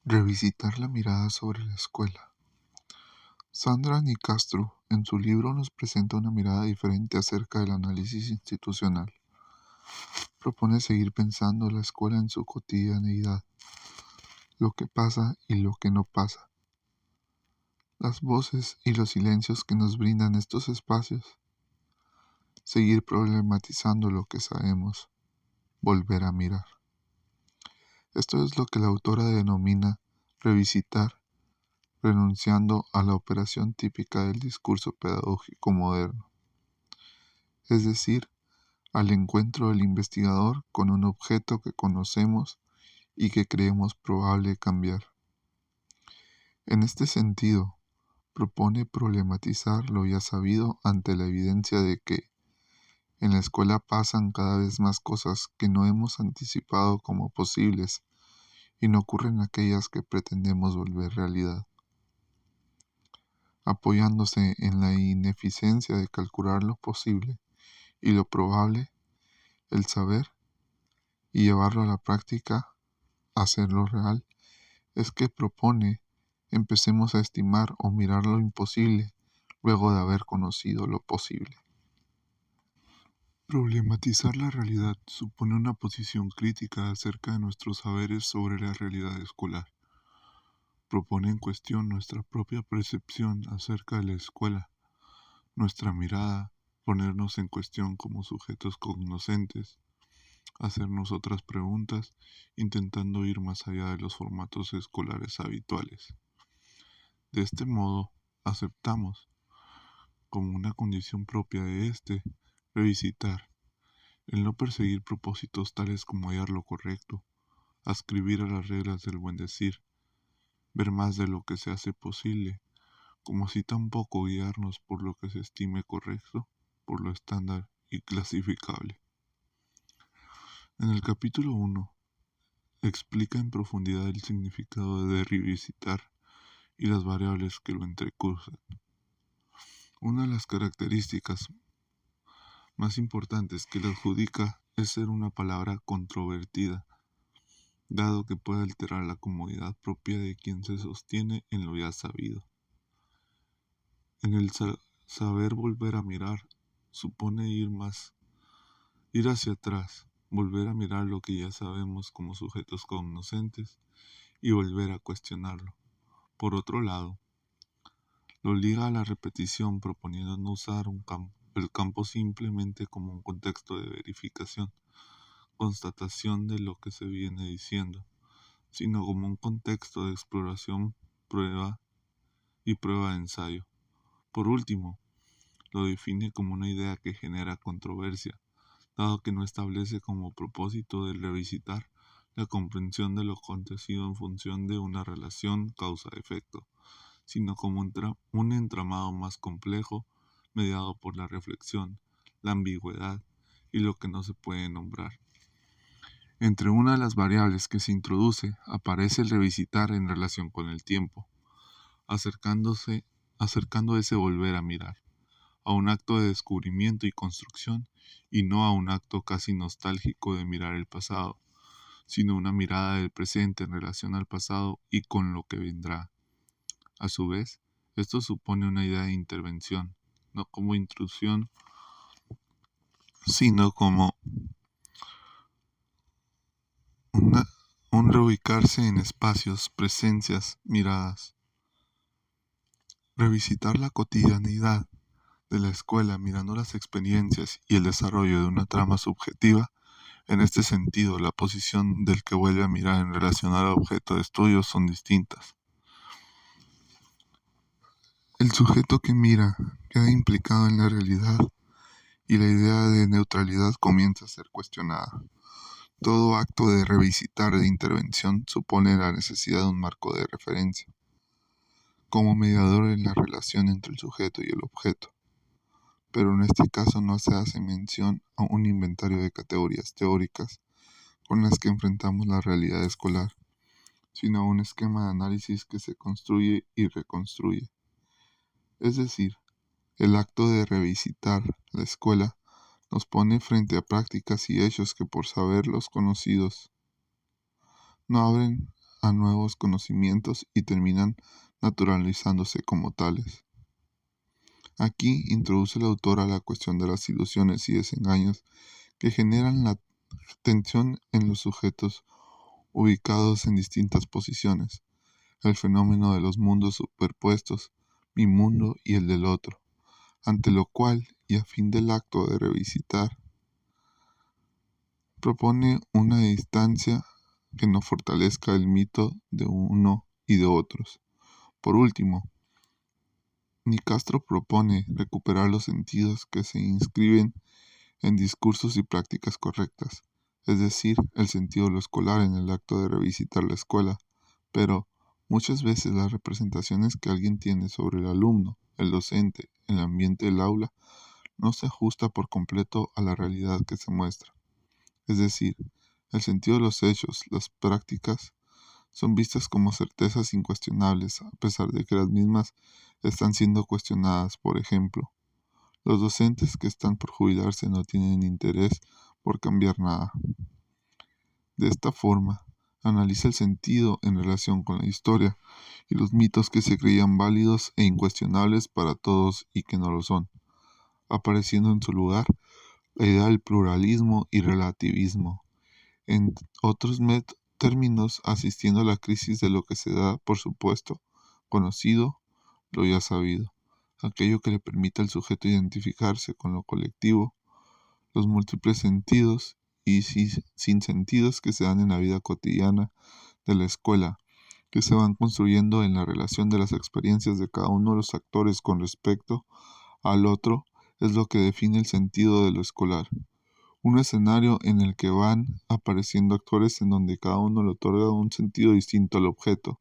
Revisitar la mirada sobre la escuela. Sandra Nicastro, en su libro, nos presenta una mirada diferente acerca del análisis institucional. Propone seguir pensando la escuela en su cotidianeidad, lo que pasa y lo que no pasa, las voces y los silencios que nos brindan estos espacios, seguir problematizando lo que sabemos, volver a mirar. Esto es lo que la autora denomina revisitar, renunciando a la operación típica del discurso pedagógico moderno, es decir, al encuentro del investigador con un objeto que conocemos y que creemos probable cambiar. En este sentido, propone problematizar lo ya sabido ante la evidencia de que en la escuela pasan cada vez más cosas que no hemos anticipado como posibles y no ocurren aquellas que pretendemos volver realidad. Apoyándose en la ineficiencia de calcular lo posible y lo probable, el saber, y llevarlo a la práctica, hacerlo real, es que propone empecemos a estimar o mirar lo imposible luego de haber conocido lo posible. Problematizar la realidad supone una posición crítica acerca de nuestros saberes sobre la realidad escolar. Propone en cuestión nuestra propia percepción acerca de la escuela, nuestra mirada, ponernos en cuestión como sujetos cognoscentes, hacernos otras preguntas, intentando ir más allá de los formatos escolares habituales. De este modo, aceptamos, como una condición propia de revisitar, el no perseguir propósitos tales como hallar lo correcto, adscribir a las reglas del buen decir, ver más de lo que se hace posible, como si tampoco guiarnos por lo que se estime correcto, por lo estándar y clasificable. En el capítulo 1, explica en profundidad el significado de revisitar y las variables que lo entrecruzan. Una de las características más importantes que le adjudica es ser una palabra controvertida, dado que puede alterar la comodidad propia de quien se sostiene en lo ya sabido. En el saber volver a mirar supone ir hacia atrás, volver a mirar lo que ya sabemos como sujetos cognoscentes y volver a cuestionarlo. Por otro lado, lo liga a la repetición proponiendo no usar el campo simplemente como un contexto de verificación, constatación de lo que se viene diciendo, sino como un contexto de exploración, prueba y prueba de ensayo. Por último, lo define como una idea que genera controversia, dado que no establece como propósito de revisitar la comprensión de lo acontecido en función de una relación causa-efecto, sino como un entramado más complejo, mediado por la reflexión, la ambigüedad y lo que no se puede nombrar. Entre una de las variables que se introduce aparece el revisitar en relación con el tiempo, acercando ese volver a mirar, a un acto de descubrimiento y construcción, y no a un acto casi nostálgico de mirar el pasado, sino una mirada del presente en relación al pasado y con lo que vendrá. A su vez, esto supone una idea de intervención, no como intrusión, sino como un reubicarse en espacios, presencias, miradas. Revisitar la cotidianeidad de la escuela mirando las experiencias y el desarrollo de una trama subjetiva. En este sentido, la posición del que vuelve a mirar en relación al objeto de estudio son distintas. El sujeto que mira queda implicado en la realidad y la idea de neutralidad comienza a ser cuestionada. Todo acto de revisitar de intervención supone la necesidad de un marco de referencia, como mediador en la relación entre el sujeto y el objeto. Pero en este caso no se hace mención a un inventario de categorías teóricas con las que enfrentamos la realidad escolar, sino a un esquema de análisis que se construye y reconstruye. Es decir, el acto de revisitar la escuela nos pone frente a prácticas y hechos que por saberlos conocidos no abren a nuevos conocimientos y terminan naturalizándose como tales. Aquí introduce el autor a la cuestión de las ilusiones y desengaños que generan la tensión en los sujetos ubicados en distintas posiciones, el fenómeno de los mundos superpuestos, mi mundo y el del otro, ante lo cual, y a fin del acto de revisitar, propone una distancia que no fortalezca el mito de uno y de otros. Por último, Nicastro propone recuperar los sentidos que se inscriben en discursos y prácticas correctas, es decir, el sentido de lo escolar en el acto de revisitar la escuela, pero muchas veces las representaciones que alguien tiene sobre el alumno, el docente, el ambiente del aula, no se ajusta por completo a la realidad que se muestra. Es decir, el sentido de los hechos, las prácticas, son vistas como certezas incuestionables, a pesar de que las mismas están siendo cuestionadas. Por ejemplo, los docentes que están por jubilarse no tienen interés por cambiar nada. De esta forma, analiza el sentido en relación con la historia y los mitos que se creían válidos e incuestionables para todos y que no lo son, apareciendo en su lugar la idea del pluralismo y relativismo. En otros términos, asistiendo a la crisis de lo que se da por supuesto, conocido, lo ya sabido, aquello que le permite al sujeto identificarse con lo colectivo, los múltiples sentidos y sinsentidos que se dan en la vida cotidiana de la escuela, que se van construyendo en la relación de las experiencias de cada uno de los actores con respecto al otro, es lo que define el sentido de lo escolar. Un escenario en el que van apareciendo actores en donde cada uno le otorga un sentido distinto al objeto.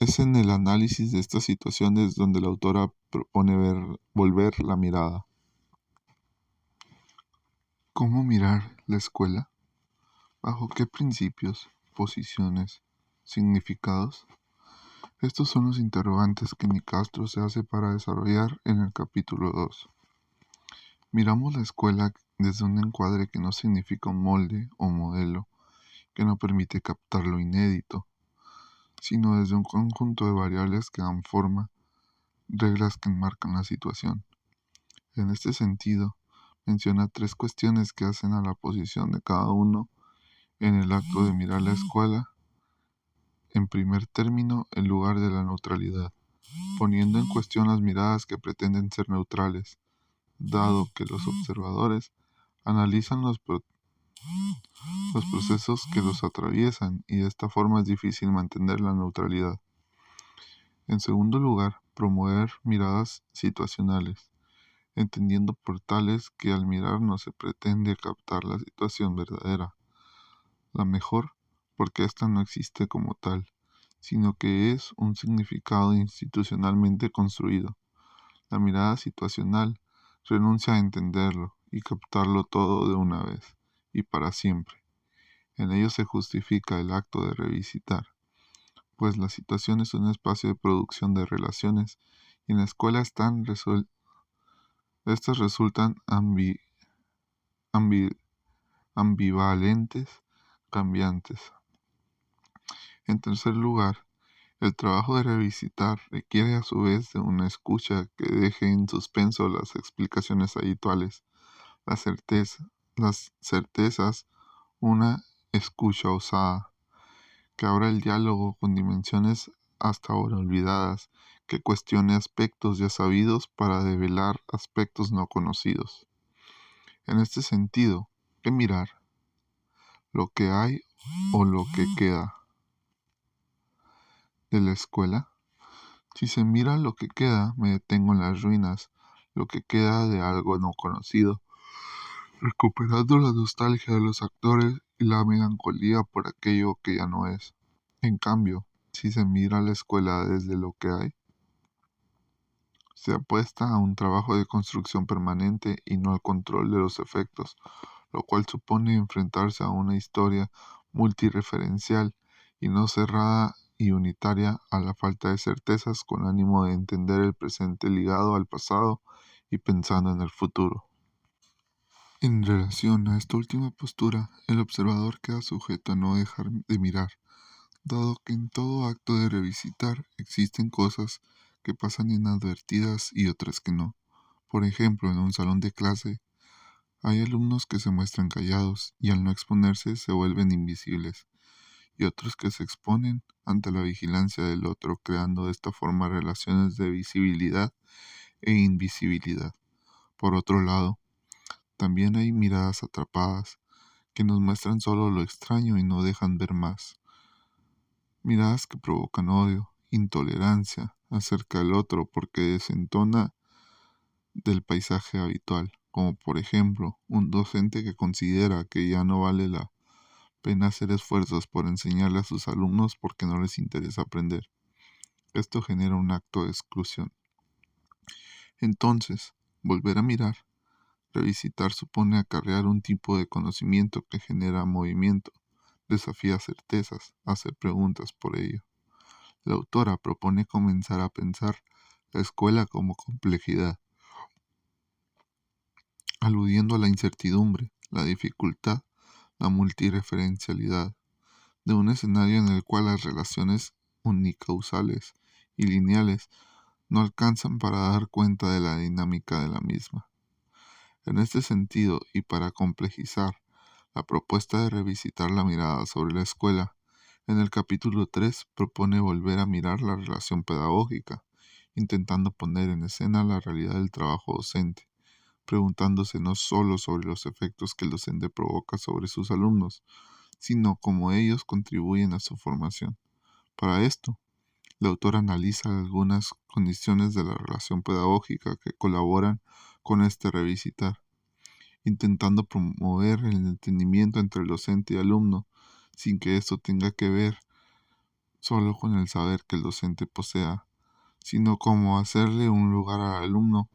Es en el análisis de estas situaciones donde la autora propone volver la mirada. ¿Cómo mirar la escuela? ¿Bajo qué principios, posiciones, significados? Estos son los interrogantes que Nicastro se hace para desarrollar en el capítulo 2. Miramos la escuela desde un encuadre que no significa un molde o modelo que no permite captar lo inédito, sino desde un conjunto de variables que dan forma, reglas que enmarcan la situación. En este sentido, menciona 3 cuestiones que hacen a la posición de cada uno en el acto de mirar la escuela. En primer término, el lugar de la neutralidad, poniendo en cuestión las miradas que pretenden ser neutrales, dado que los observadores analizan los procesos que los atraviesan y de esta forma es difícil mantener la neutralidad. En segundo lugar, promover miradas situacionales, entendiendo por tales que al mirar no se pretende captar la situación verdadera, la mejor, porque ésta no existe como tal, sino que es un significado institucionalmente construido. La mirada situacional renuncia a entenderlo y captarlo todo de una vez y para siempre. En ello se justifica el acto de revisitar, pues la situación es un espacio de producción de relaciones y en la escuela estas resultan ambi- ambivalentes, cambiantes. En tercer lugar, el trabajo de revisitar requiere a su vez de una escucha que deje en suspenso las explicaciones habituales, las certezas, una escucha osada, que abra el diálogo con dimensiones hasta ahora olvidadas, que cuestione aspectos ya sabidos para develar aspectos no conocidos. En este sentido, ¿qué mirar? ¿Lo que hay o lo que queda de la escuela? Si se mira lo que queda, me detengo en las ruinas, lo que queda de algo no conocido, recuperando la nostalgia de los actores y la melancolía por aquello que ya no es. En cambio, si se mira la escuela desde lo que hay, se apuesta a un trabajo de construcción permanente y no al control de los efectos, lo cual supone enfrentarse a una historia multireferencial y no cerrada y unitaria a la falta de certezas con ánimo de entender el presente ligado al pasado y pensando en el futuro. En relación a esta última postura, el observador queda sujeto a no dejar de mirar, Dado que en todo acto de revisitar existen cosas que pasan inadvertidas y otras que no. Por ejemplo, en un salón de clase hay alumnos que se muestran callados y al no exponerse se vuelven invisibles, y otros que se exponen ante la vigilancia del otro, creando de esta forma relaciones de visibilidad e invisibilidad. Por otro lado, también hay miradas atrapadas, que nos muestran solo lo extraño y no dejan ver más. Miradas que provocan odio, intolerancia acerca del otro porque desentona del paisaje habitual, como por ejemplo un docente que considera que ya no vale la pena hacer esfuerzos por enseñarle a sus alumnos porque no les interesa aprender. Esto genera un acto de exclusión. Entonces, volver a mirar, revisitar supone acarrear un tipo de conocimiento que genera movimiento, desafía certezas, hacer preguntas por ello. La autora propone comenzar a pensar la escuela como complejidad, aludiendo a la incertidumbre, la dificultad, la multireferencialidad de un escenario en el cual las relaciones unicausales y lineales no alcanzan para dar cuenta de la dinámica de la misma. En este sentido, y para complejizar la propuesta de revisitar la mirada sobre la escuela, en el capítulo 3 propone volver a mirar la relación pedagógica, intentando poner en escena la realidad del trabajo docente, preguntándose no solo sobre los efectos que el docente provoca sobre sus alumnos, sino cómo ellos contribuyen a su formación. Para esto, la autora analiza algunas condiciones de la relación pedagógica que colaboran con este revisitar, intentando promover el entendimiento entre el docente y alumno, sin que esto tenga que ver solo con el saber que el docente posea, sino como hacerle un lugar al alumno,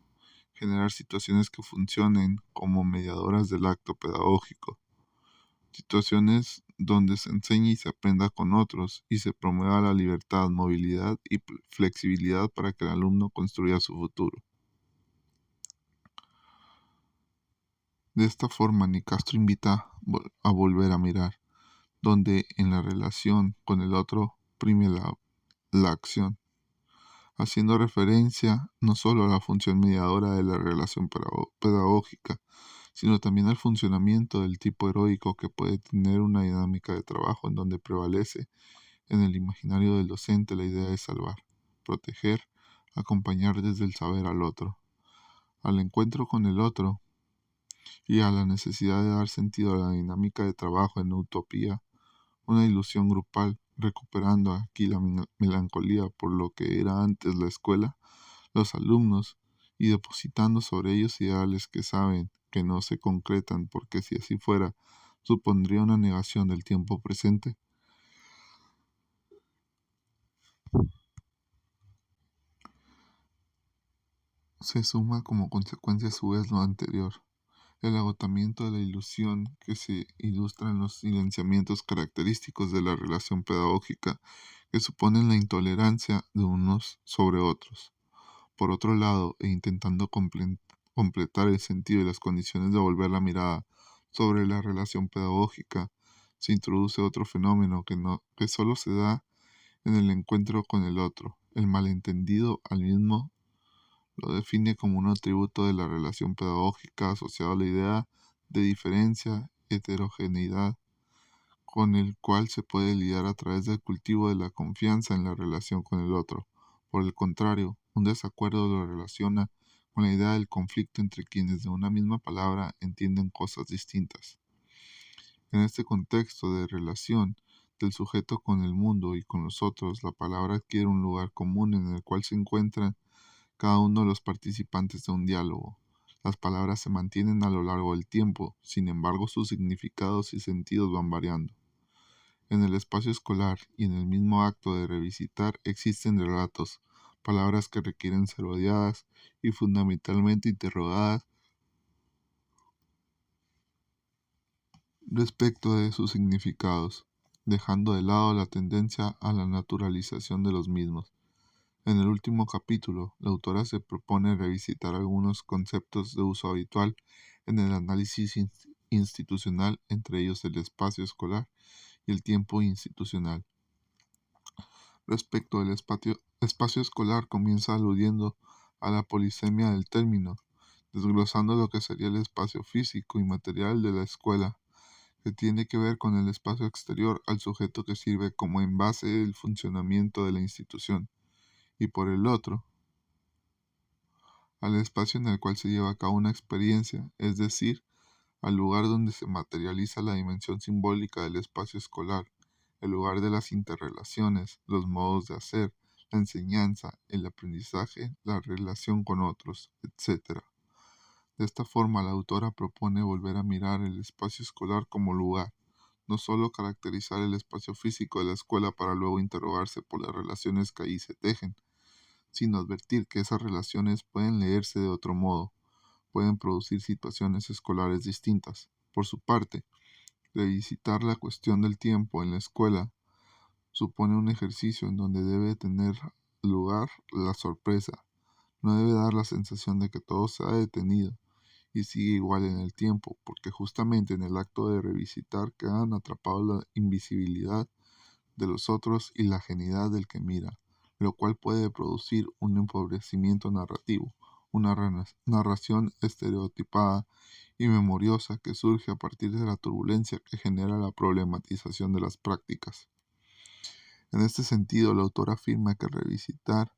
generar situaciones que funcionen como mediadoras del acto pedagógico, situaciones donde se enseñe y se aprenda con otros y se promueva la libertad, movilidad y flexibilidad para que el alumno construya su futuro. De esta forma, Nicastro invita a volver a mirar, donde en la relación con el otro prime la acción, haciendo referencia no solo a la función mediadora de la relación pedagógica, sino también al funcionamiento del tipo heroico que puede tener una dinámica de trabajo en donde prevalece en el imaginario del docente la idea de salvar, proteger, acompañar desde el saber al otro, al encuentro con el otro y a la necesidad de dar sentido a la dinámica de trabajo en utopía, una ilusión grupal, recuperando aquí la melancolía por lo que era antes la escuela, los alumnos, y depositando sobre ellos ideales que saben que no se concretan porque si así fuera, supondría una negación del tiempo presente. Se suma como consecuencia a su vez lo anterior, el agotamiento de la ilusión que se ilustra en los silenciamientos característicos de la relación pedagógica que suponen la intolerancia de unos sobre otros. Por otro lado, e intentando completar el sentido y las condiciones de volver la mirada sobre la relación pedagógica, se introduce otro fenómeno que solo se da en el encuentro con el otro. El malentendido al mismo lo define como un atributo de la relación pedagógica asociado a la idea de diferencia, heterogeneidad, con el cual se puede lidiar a través del cultivo de la confianza en la relación con el otro. Por el contrario, un desacuerdo lo relaciona con la idea del conflicto entre quienes de una misma palabra entienden cosas distintas. En este contexto de relación del sujeto con el mundo y con los otros, la palabra adquiere un lugar común en el cual se encuentran cada uno de los participantes de un diálogo. Las palabras se mantienen a lo largo del tiempo, sin embargo sus significados y sentidos van variando. En el espacio escolar y en el mismo acto de revisitar existen relatos, palabras que requieren ser odiadas y fundamentalmente interrogadas respecto de sus significados, dejando de lado la tendencia a la naturalización de los mismos. En el último capítulo, la autora se propone revisitar algunos conceptos de uso habitual en el análisis institucional, entre ellos el espacio escolar y el tiempo institucional. Respecto del espacio escolar, comienza aludiendo a la polisemia del término, desglosando lo que sería el espacio físico y material de la escuela, que tiene que ver con el espacio exterior al sujeto que sirve como envase del funcionamiento de la institución, y por el otro, al espacio en el cual se lleva a cabo una experiencia, es decir, al lugar donde se materializa la dimensión simbólica del espacio escolar, el lugar de las interrelaciones, los modos de hacer, la enseñanza, el aprendizaje, la relación con otros, etc. De esta forma, la autora propone volver a mirar el espacio escolar como lugar, no solo caracterizar el espacio físico de la escuela para luego interrogarse por las relaciones que ahí se tejen, sino advertir que esas relaciones pueden leerse de otro modo, pueden producir situaciones escolares distintas. Por su parte, revisitar la cuestión del tiempo en la escuela supone un ejercicio en donde debe tener lugar la sorpresa, no debe dar la sensación de que todo se ha detenido y sigue igual en el tiempo, porque justamente en el acto de revisitar quedan atrapados la invisibilidad de los otros y la ajenidad del que mira, lo cual puede producir un empobrecimiento narrativo, una narración estereotipada y memoriosa que surge a partir de la turbulencia que genera la problematización de las prácticas. En este sentido, el autor afirma que revisitar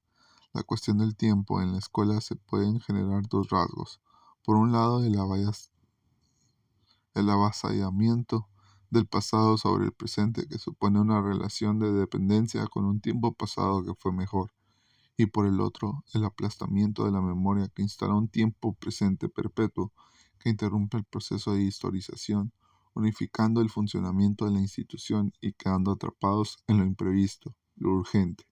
la cuestión del tiempo en la escuela se pueden generar dos rasgos. Por un lado, el avasallamiento del pasado sobre el presente, que supone una relación de dependencia con un tiempo pasado que fue mejor, y por el otro, el aplastamiento de la memoria, que instala un tiempo presente perpetuo que interrumpe el proceso de historización, unificando el funcionamiento de la institución y quedando atrapados en lo imprevisto, lo urgente.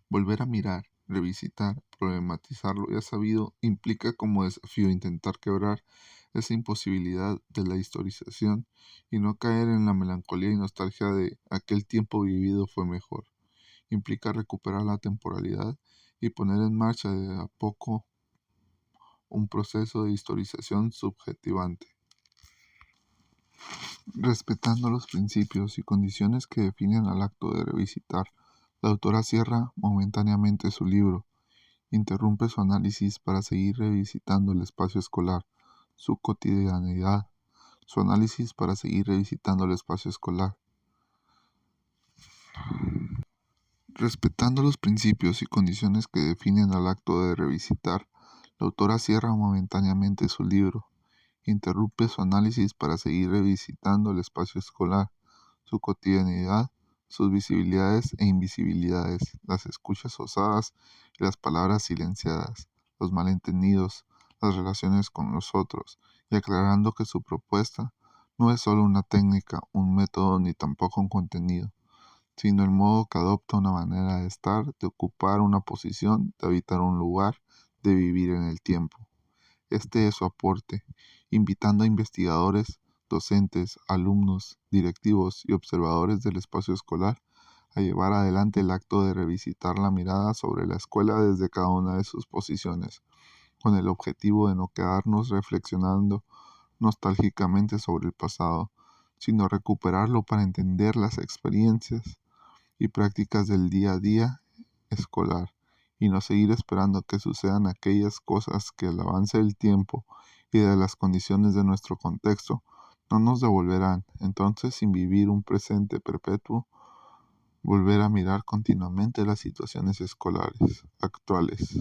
Volver a mirar, revisitar, problematizar lo ya sabido implica como desafío intentar quebrar esa imposibilidad de la historización y no caer en la melancolía y nostalgia de aquel tiempo vivido fue mejor. Implica recuperar la temporalidad y poner en marcha de a poco un proceso de historización subjetivante, respetando los principios y condiciones que definen al acto de revisitar. La autora cierra momentáneamente su libro, interrumpe su análisis para seguir revisitando el espacio escolar, su cotidianidad, su análisis para seguir revisitando el espacio escolar. Respetando los principios y condiciones que definen al acto de revisitar, la autora cierra momentáneamente su libro, interrumpe su análisis para seguir revisitando el espacio escolar, su cotidianidad, sus visibilidades e invisibilidades, las escuchas osadas y las palabras silenciadas, los malentendidos, las relaciones con los otros, y aclarando que su propuesta no es solo una técnica, un método ni tampoco un contenido, sino el modo que adopta una manera de estar, de ocupar una posición, de habitar un lugar, de vivir en el tiempo. Este es su aporte, invitando a investigadores, docentes, alumnos, directivos y observadores del espacio escolar a llevar adelante el acto de revisitar la mirada sobre la escuela desde cada una de sus posiciones, con el objetivo de no quedarnos reflexionando nostálgicamente sobre el pasado, sino recuperarlo para entender las experiencias y prácticas del día a día escolar y no seguir esperando que sucedan aquellas cosas que el avance del tiempo y de las condiciones de nuestro contexto no nos devolverán. Entonces, sin vivir un presente perpetuo, volver a mirar continuamente las situaciones escolares actuales.